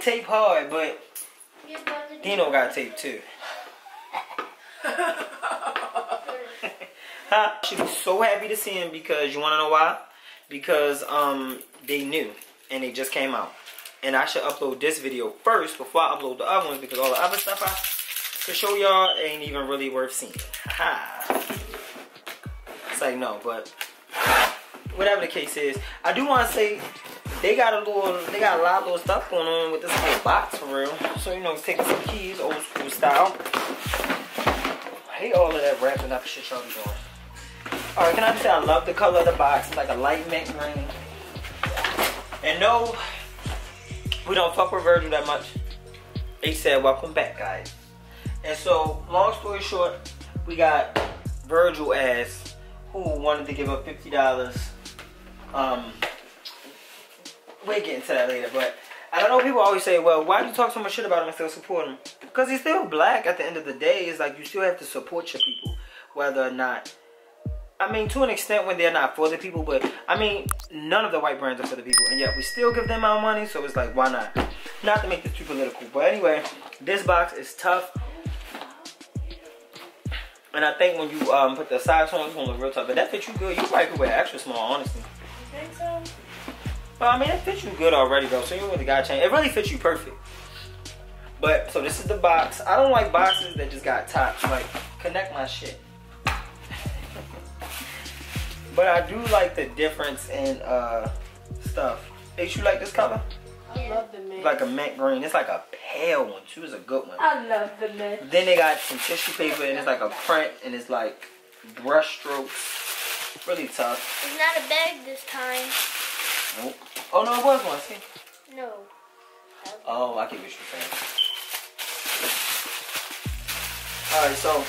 tape hard, but Dino got tape too. I should be so happy to see him because you want to know why? Because they new and they just came out. And I should upload this video first before I upload the other ones because all the other stuff I could show y'all ain't even really worth seeing. It's like no, but whatever the case is, I do want to say they got a lot of little stuff going on with this little box for real. So you know, taking some keys, old school style. I hate all of that wrapping up shit y'all be doing. Alright, can I just say I love the color of the box. It's like a light mint green. And no, we don't fuck with Virgil that much. They said, welcome back, guys. And so, long story short, we got Virgil as who wanted to give up $50. We'll get into that later, but I know people always say, well, why do you talk so much shit about him and still support him? Because he's still black at the end of the day. It's like you still have to support your people, whether or not. I mean, to an extent when they're not for the people, but I mean, none of the white brands are for the people, and yet we still give them our money, so it's like, why not? Not to make this too political, but anyway, this box is tough. And I think when you put the size on, it's gonna look real tough, but that fits you good. You probably could wear extra small, honestly. You think so? Well, I mean, it fits you good already, though, so you don't really gotta change. It really fits you perfect. But, so this is the box. I don't like boxes that just got tops. Like, connect my shit. But I do like the difference in stuff. H, you like this color? I love the mint. Like a mint green. It's like a pale one too. It's a good one. I love the mint. Then they got some tissue paper and it's like a print and it's like brush strokes. Really tough. It's not a bag this time. Nope. Oh no, it was one. See? No. Oh, I get what you're saying. Alright, so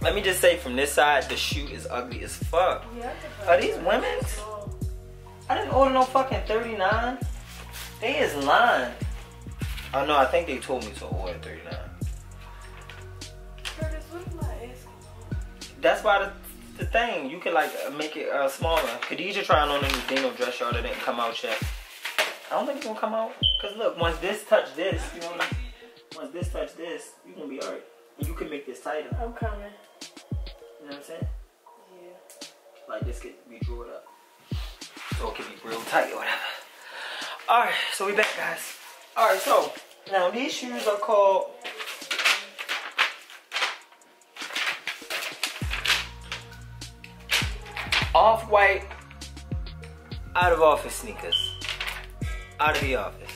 let me just say from this side, the shoe is ugly as fuck. Are these women's? I didn't order no fucking 39. They is lying. Oh no, I think they told me to order 39. Curtis, what am I asking? That's why the thing, you can like make it smaller. Khadijah trying on a new Dino dress y'all that didn't come out yet. I don't think it's gonna come out. Cause look, once this touch this, you know what I mean? Once this touch this, you gonna be alright. And you can make this tighter. I'm coming. You know what I'm saying? Yeah. Like this could be drawn up. So it could be real tight or whatever. Alright, so we back, guys. Alright, so now these shoes are called Off-White Out of Office sneakers. Out of the office.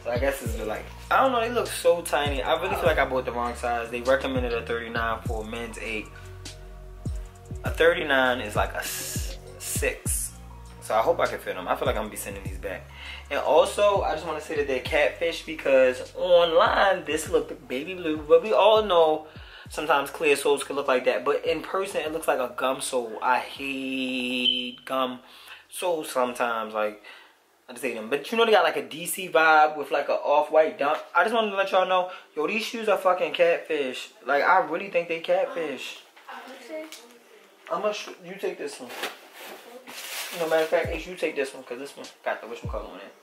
So I guess it's like, I don't know, they look so tiny. I really feel like I bought the wrong size. They recommended a 39 for men's 8. A 39 is like a 6. So I hope I can fit them. I feel like I'm gonna be sending these back. And also, I just want to say that they're catfish because online this looked baby blue, but we all know sometimes clear soles can look like that. But in person, it looks like a gum sole. I hate gum soles sometimes. Like I just hate them. But you know they got like a DC vibe with like an off-white dump. I just wanted to let y'all know, yo, these shoes are fucking catfish. Like I really think they catfish. I'm gonna you take this one. No matter of fact, H, you take this one because this one got the which one color on it.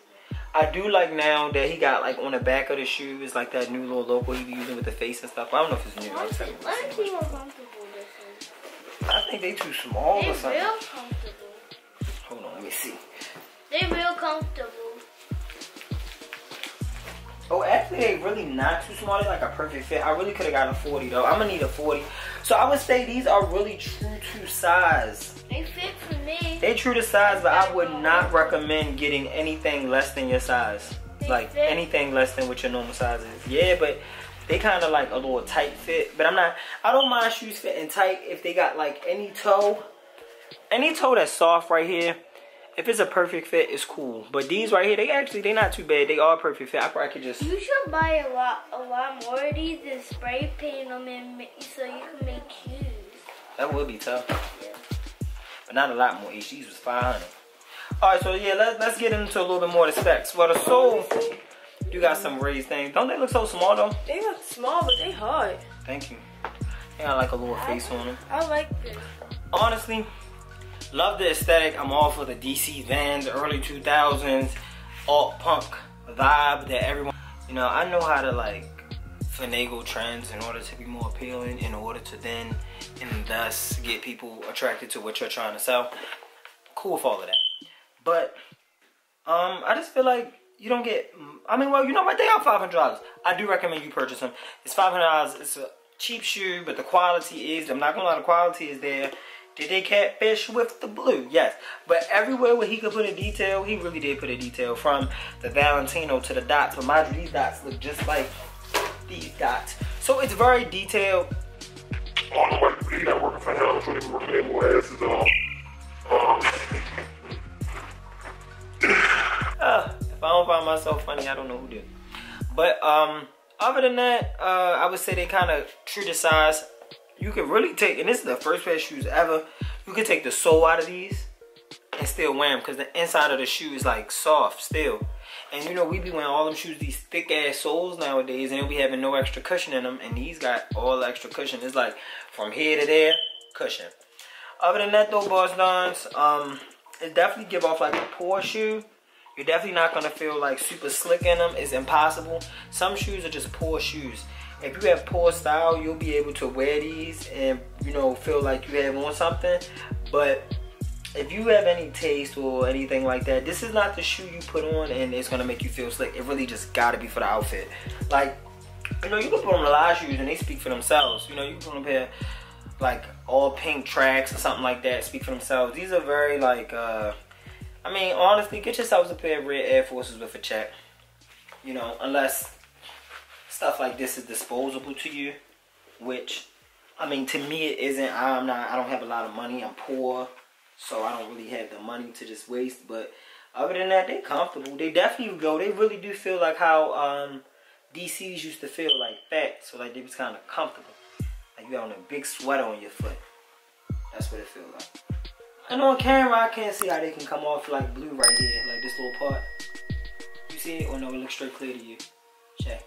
I do like now that he got like on the back of the shoe is like that new little logo he be using with the face and stuff. I don't know if it's new. Why is he more comfortable this one? I think they too small or something. They're real comfortable. Hold on, let me see. They're real comfortable. Oh, actually, they really not too small. They're like a perfect fit. I really could have got a 40 though. I'm gonna need a 40. So I would say these are really true to size. They fit for me. They true to size, but I would not recommend getting anything less than your size. Like anything less than what your normal size is. Yeah, but they kind of like a little tight fit. But I don't mind shoes fitting tight if they got like any toe that's soft right here. If it's a perfect fit, it's cool. But these right here, they not too bad. They are perfect fit. I probably could just. You should buy a lot more of these and spray paint them in so you can make shoes. That would be tough. Yeah. But not a lot more. These was 500. All right, so yeah, let's get into a little bit more of the specs. Well, the sole, you got some raised things. Don't they look so small though? They look small, but they hard. Thank you. They got like a little face on them. I like this. Honestly, love the aesthetic. I'm all for the DC Vans, early 2000s, alt punk vibe that everyone, you know, I know how to like finagle trends in order to be more appealing, in order to then and thus get people attracted to what you're trying to sell. Cool with all of that. But I just feel like you don't get, I mean, well, you know what, they are $500. I do recommend you purchase them. It's $500. It's a cheap shoe, but the quality is, I'm not gonna lie, the quality is there. Did they catfish with the blue? Yes. But everywhere where he could put a detail, he really did put a detail, from the Valentino to the dots. But mind you, these dots look just like these dots. So it's very detailed. He not working for him, so they be working their little asses off. If I don't find myself funny, I don't know who did. But other than that, I would say they kind of true to size. You could really take, and this is the first pair of shoes ever, you could take the sole out of these and still wear them, because the inside of the shoe is like soft still. And you know, we be wearing all them shoes, these thick ass soles nowadays, and we having no extra cushion in them, and these got all the extra cushion. It's like from here to there, cushion. Other than that though, boss dons, it definitely give off like a poor shoe. You're definitely not gonna feel like super slick in them. It's impossible. Some shoes are just poor shoes. If you have poor style, you'll be able to wear these and, you know, feel like you have on something. But if you have any taste or anything like that, this is not the shoe you put on and it's gonna make you feel slick. It really just gotta be for the outfit. Like, you know, you can put on a lot of shoes and they speak for themselves. You know, you can put on a pair like all pink tracks or something like that, speak for themselves. These are very like, I mean, honestly, get yourselves a pair of red Air Forces with a check. You know, unless stuff like this is disposable to you, which, I mean, to me it isn't. I don't have a lot of money. I'm poor, so I don't really have the money to just waste. But other than that, they're comfortable. They definitely go. They really do feel like how DCs used to feel, like fat. So like they was kind of comfortable. Like you having a big sweater on your foot. That's what it feels like. And on camera, I can't see how they can come off like blue right here, like this little part. You see it? Or no, it looks straight clear to you. Check.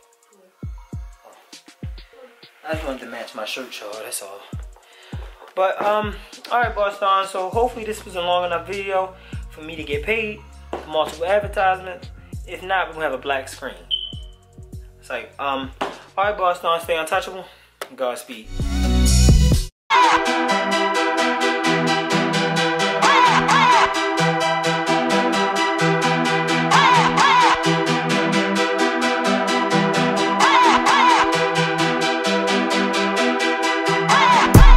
I just wanted to match my shirt, y'all, that's all. But, alright, boss dons, so hopefully this was a long enough video for me to get paid for multiple advertisements. If not, we're gonna have a black screen. It's like, alright, boss dons, stay untouchable. Godspeed.